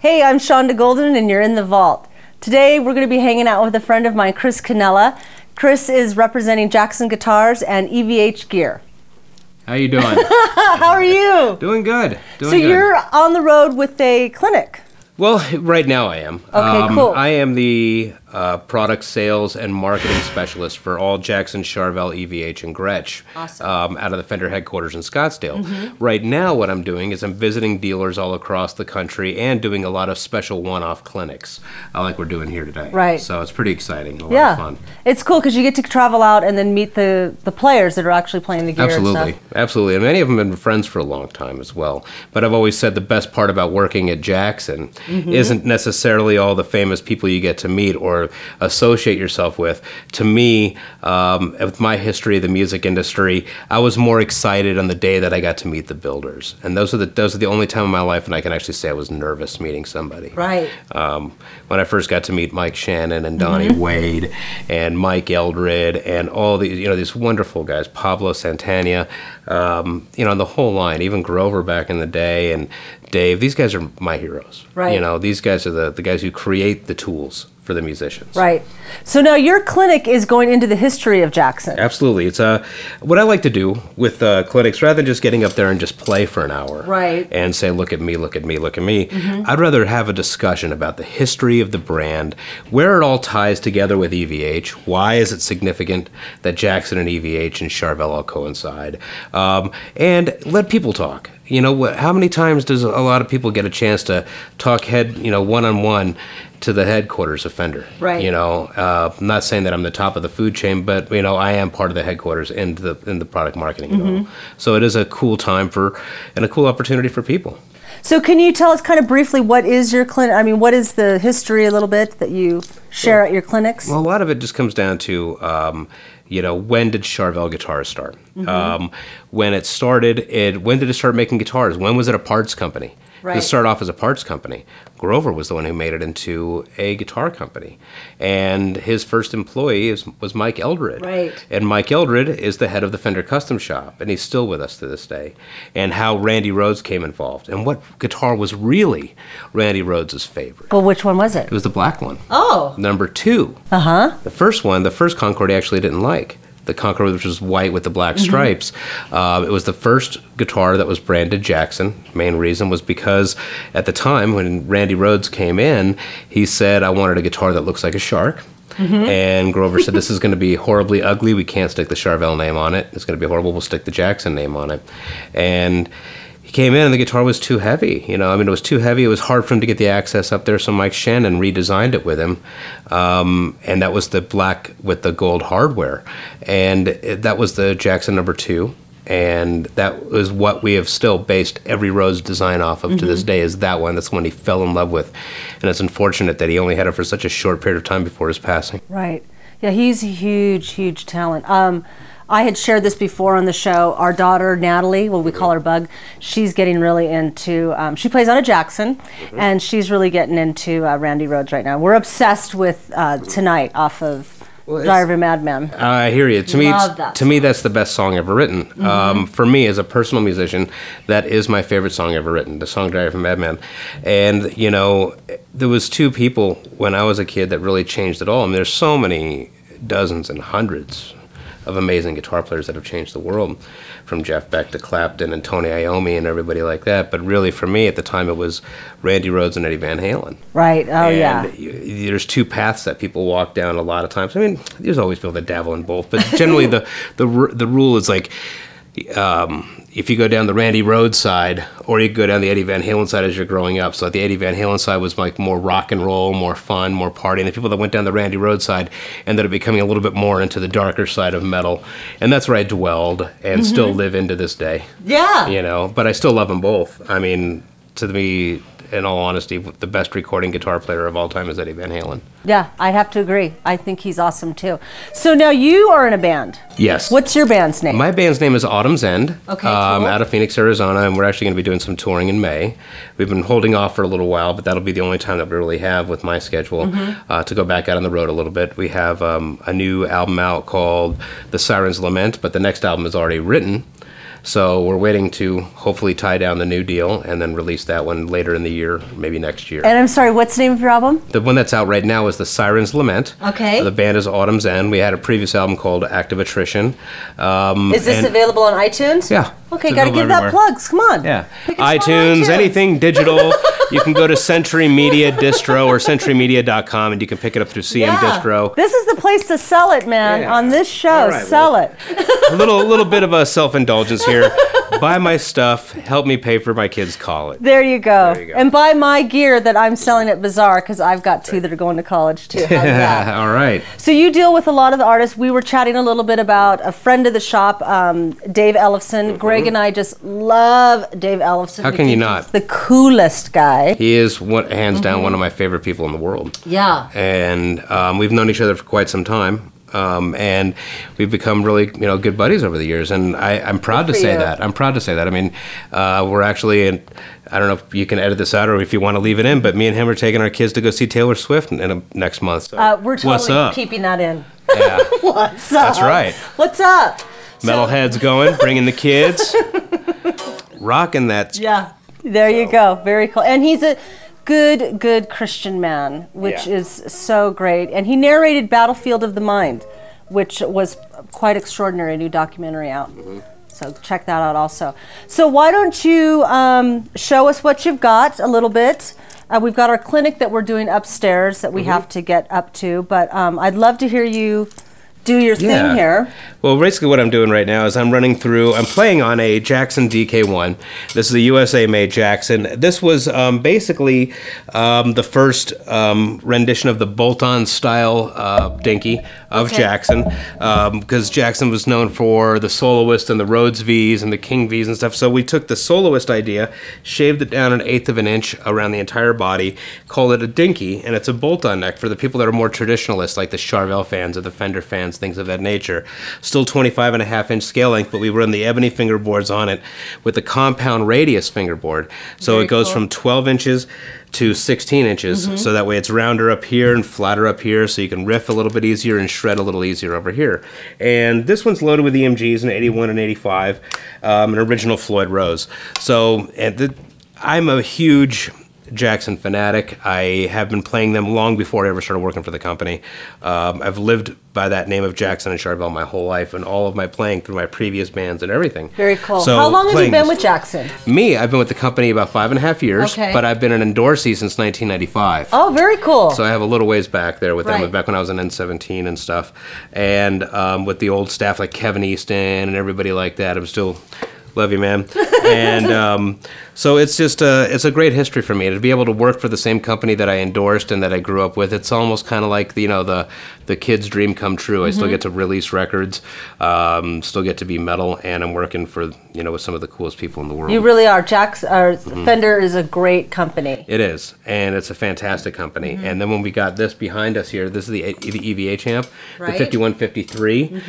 Hey, I'm Shanda Golden and you're in the vault. Today we're going to be hanging out with a friend of mine, Chris Cannella. Chris is representing Jackson Guitars and EVH Gear. How you doing? How are you? Doing good. So you're on the road with a clinic. Well, right now I am. Okay, cool. I am the product sales and marketing specialist for all Jackson, Charvel, EVH, and Gretsch. Awesome. Out of the Fender headquarters in Scottsdale. Right now what I'm doing is I'm visiting dealers all across the country and doing a lot of special one-off clinics, like we're doing here today. Right. So it's pretty exciting, a lot Yeah. of fun. It's cool because you get to travel out and then meet the players that are actually playing the gear Absolutely, and stuff. absolutely. And many of them have been friends for a long time as well. But I've always said the best part about working at Jackson isn't necessarily all the famous people you get to meet or associate yourself with. To me, with my history of the music industry, I was more excited on the day that I got to meet the builders. And those are the only time in my life when I can actually say I was nervous meeting somebody. Right. When I first got to meet Mike Shannon and Donnie Wade and Mike Eldred and all these, these wonderful guys, Pablo Santana, the whole line, even Grover back in the day, and Dave, these guys are my heroes. Right. These guys are the guys who create the tools for the musicians. Right. So now your clinic is going into the history of Jackson. Absolutely. It's what I like to do with clinics, rather than just getting up there and just play for an hour. Right. And say, look at me, look at me, look at me. I'd rather have a discussion about the history of the brand, where it all ties together with EVH, why is it significant that Jackson and EVH and Charvel all coincide, and let people talk. How many times does a lot of people get a chance to talk one-on-one to the headquarters of Fender? Right. I'm not saying that I'm the top of the food chain, but I am part of the headquarters in the product marketing and all. So it is a cool time and a cool opportunity for people. So can you tell us kind of briefly what is your clinic? I mean, what is the history a little bit that you share at your clinics? Well, a lot of it just comes down to when did Charvel guitars start? When it started, when did it start making guitars? When was it a parts company? Right. It started off as a parts company. Grover was the one who made it into a guitar company. And his first employee was Mike Eldred. Right. And Mike Eldred is the head of the Fender Custom Shop, and he's still with us to this day. And how Randy Rhoads came involved, and what guitar was really Randy Rhoads' favorite. Well, which one was it? It was the black one. Oh. Number 2. The first one, the first Concorde, he actually didn't like. The Concorde, which was white with the black stripes. It was the first guitar that was branded Jackson. Main reason was because at the time when Randy Rhoads came in, he said, I wanted a guitar that looks like a shark. And Grover said, this is going to be horribly ugly. We can't stick the Charvel name on it. It's going to be horrible. We'll stick the Jackson name on it. And he came in and the guitar was too heavy. It was too heavy. It was hard for him to get the access up there, so Mike Shannon redesigned it with him. And that was the black with the gold hardware. And that was the Jackson number 2. And that was what we have still based every Rhoads design off of to this day, is that one. That's the one he fell in love with. And it's unfortunate that he only had it for such a short period of time before his passing. Right. Yeah, he's a huge, huge talent. I had shared this before on the show. Our daughter, Natalie, well, we call her Bug, she's getting really into, she plays on a Jackson, and she's really getting into Randy Rhoads right now. We're obsessed with Tonight off of Driver Madman. I hear you. To me, that's the best song ever written. For me, as a personal musician, that is my favorite song ever written, the song Driver Madman. And, there was 2 people when I was a kid that really changed it all. I mean, there's so many dozens and hundreds of amazing guitar players that have changed the world, from Jeff Beck to Clapton and Tony Iommi and everybody like that. But really, for me, at the time, it was Randy Rhoads and Eddie Van Halen. Right. Oh, yeah. There's 2 paths that people walk down a lot of times. I mean, there's always people that dabble in both, but generally the rule is like, if you go down the Randy Rhoads side, or you go down the Eddie Van Halen side as you're growing up. So the Eddie Van Halen side was like more rock and roll, more fun, more party. And the people that went down the Randy Rhoads side ended up becoming a little bit more into the darker side of metal. And that's where I dwelled and still live into this day. Yeah. But I still love them both. I mean, to me, in all honesty, the best recording guitar player of all time is Eddie Van Halen. Yeah, I have to agree. I think he's awesome too. So now you are in a band. Yes. What's your band's name? My band's name is Autumn's End. Okay, cool. Out of Phoenix, Arizona, and we're actually going to be doing some touring in May. We've been holding off for a little while, but that'll be the only time that we really have with my schedule to go back out on the road a little bit. We have a new album out called The Siren's Lament, but the next album is already written. So we're waiting to hopefully tie down the new deal and then release that one later in the year, maybe next year. And I'm sorry, what's the name of your album? The one that's out right now is The Siren's Lament. Okay. The band is Autumn's End. We had a previous album called Active Attrition. Is this available on iTunes? Yeah. Okay, got to give that plugs. Come on. Yeah. iTunes, anything digital. You can go to Century Media Distro or centurymedia.com and you can pick it up through CM Distro. This is the place to sell it, man. On this show, sell it. A little bit of a self-indulgence here. Buy my stuff, help me pay for my kids' college. There you go. And buy my gear that I'm selling at Bazaar because I've got two that are going to college too. How's that? All right. So you deal with a lot of the artists. We were chatting a little bit about a friend of the shop, Dave Ellefson. Greg and I just love Dave Ellefson. How can you not? He's the coolest guy. He is hands down one of my favorite people in the world. Yeah. And we've known each other for quite some time. And we've become really, good buddies over the years, and I'm proud to say that. I'm proud to say that. I mean, we're actually, I don't know if you can edit this out or if you want to leave it in, but me and him are taking our kids to go see Taylor Swift next month. So we're totally keeping that in. Yeah. What's up? That's right. What's up? Metalheads going, bringing the kids, rocking that. Yeah. There you go. Very cool. And he's a good Christian man, which is so great. And he narrated Battlefield of the Mind, which was quite extraordinary, a new documentary out. So check that out also. So why don't you show us what you've got a little bit. We've got our clinic that we're doing upstairs that we have to get up to, but I'd love to hear you do your thing here. Well, basically what I'm doing right now is I'm playing on a Jackson DK1. This is a USA-made Jackson. This was basically the first rendition of the bolt-on style dinky of Jackson, because Jackson was known for the Soloist and the Rhodes V's and the King V's and stuff. So we took the Soloist idea, shaved it down 1/8 of an inch around the entire body, called it a dinky, and it's a bolt-on neck for the people that are more traditionalists, like the Charvel fans or the Fender fans, things of that nature. Still 25.5-inch scale length, but we run the ebony fingerboards on it with the compound radius fingerboard. So it goes from 12 inches to 16 inches, so that way it's rounder up here and flatter up here, so you can riff a little bit easier and shred a little easier over here. And this one's loaded with EMGs in 81 and 85, an original Floyd Rose. So I'm a huge Jackson fanatic. I have been playing them long before I ever started working for the company. I've lived by that name of Jackson and Charvel my whole life, and all of my playing through my previous bands and everything. Very cool. So how long have you been with Jackson? Me, I've been with the company about 5.5 years, but I've been an endorsee since 1995. Oh, very cool. So I have a little ways back there with them, back when I was in N17 and stuff. And with the old staff like Kevin Easton and everybody like that, I'm still... Love you, man. And so it's just it's a great history for me to be able to work for the same company that I endorsed and that I grew up with. It's almost kind of like the kid's dream come true. I still get to release records, still get to be metal, and I'm working for with some of the coolest people in the world. You really are. Fender is a great company. It is, and it's a fantastic company. And then when we got this behind us here, this is the EVH amp, the 5153.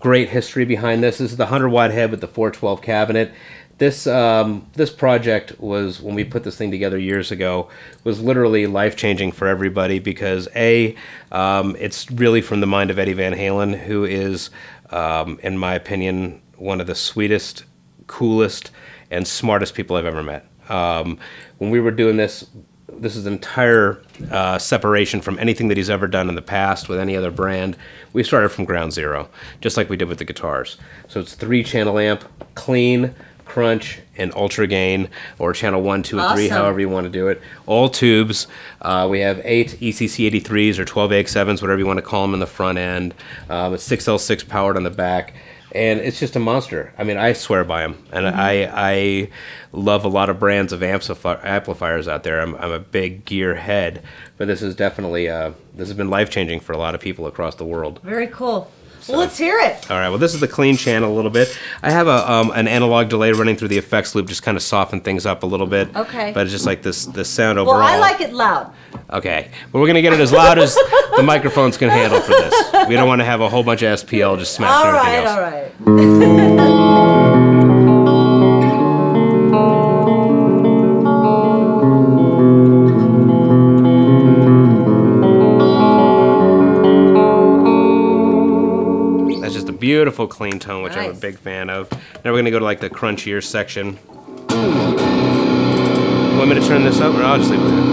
Great history behind this. This is the 100-watt head with the 412 cabinet. This project was, when we put this thing together years ago, was literally life-changing for everybody because it's really from the mind of Eddie Van Halen, who is, in my opinion, one of the sweetest, coolest, and smartest people I've ever met. When we were doing this is entire separation from anything that he's ever done in the past with any other brand. We started from ground zero, just like we did with the guitars. So it's 3-channel amp, clean, crunch, and ultra gain, or channel 1, 2, and 3, however you want to do it. All tubes. We have 8 ECC 83s or 12 AX7s, whatever you want to call them, in the front end. It's 6L6 powered on the back. And it's just a monster. I mean, I swear by them. And I love a lot of brands of amplifiers out there. I'm a big gear head. But this is definitely, this has been life-changing for a lot of people across the world. Very cool. So, well, let's hear it. All right. Well, this is the clean channel a little bit. I have an analog delay running through the effects loop, just kind of soften things up a little bit. Okay. But it's just like this sound overall. Well, I like it loud. Okay. Well, we're going to get it as loud as the microphones can handle for this. We don't want to have a whole bunch of SPL just smashing everything else. All right. beautiful clean tone, which I'm a big fan of. Now we're going to go to like the crunchier section. Want me to turn this up, or I'll just leave it there?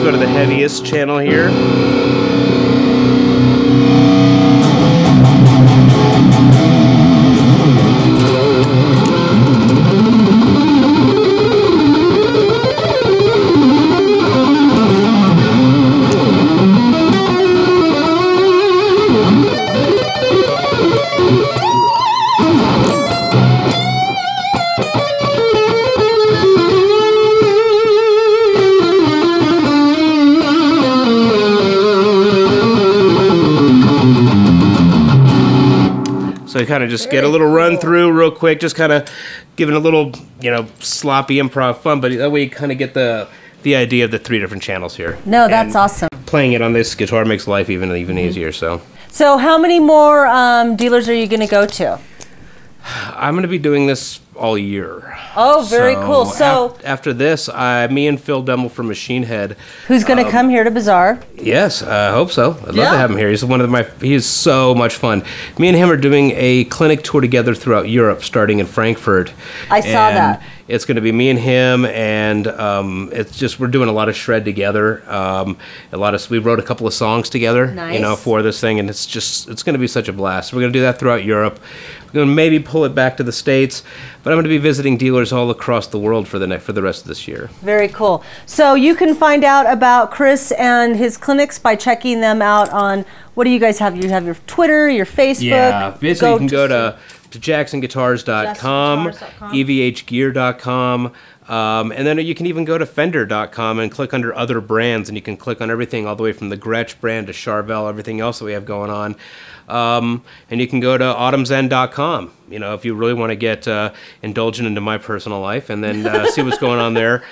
Go to the heaviest channel here. So you kind of just get a little run through real quick, just kind of giving a little, you know, sloppy improv fun, but that way you kind of get the idea of the 3 different channels here. No, that's awesome. Playing it on this guitar makes life even easier. So how many more dealers are you going to go to? I'm going to be doing this all year. Oh, very cool. So after this, me and Phil Dummel from Machine Head. Who's going to come here to Bazaar? Yes, I hope so. I'd love to have him here. He's so much fun. Me and him are doing a clinic tour together throughout Europe, starting in Frankfurt. I saw that. It's going to be me and him, and it's just we're doing a lot of shred together. We wrote a couple of songs together, you know, for this thing, and it's going to be such a blast. We're going to do that throughout Europe. We're going to maybe pull it back to the States, but I'm going to be visiting dealers all across the world for the rest of this year. Very cool. So you can find out about Chris and his clinics by checking them out on, what do you guys have? You have your Twitter, your Facebook. Yeah, basically you can go to jacksonguitars.com, evhgear.com, and then you can even go to fender.com and click under other brands, and you can click on everything all the way from the Gretsch brand to Charvel, everything else that we have going on. And you can go to autumnzen.com, you know, if you really want to get indulgent into my personal life and then see what's going on there.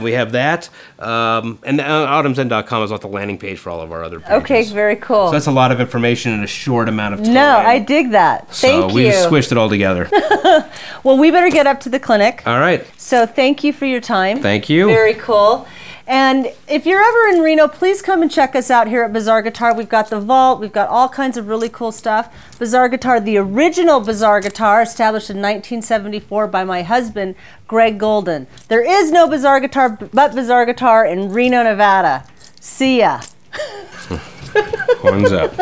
We have that. And autumnzen.com is not the landing page for all of our other pages. Okay, very cool. So that's a lot of information in a short amount of time. No, I dig that. Thank you. So we just squished it all together. Well, we better get up to the clinic. All right. So thank you for your time. Thank you. Very cool. And if you're ever in Reno, please come and check us out here at Bazaar Guitar. We've got the vault. We've got all kinds of really cool stuff. Bazaar Guitar, the original Bazaar Guitar, established in 1974 by my husband, Greg Golden. There is no Bazaar Guitar but Bazaar Guitar in Reno, Nevada. See ya. Horns up.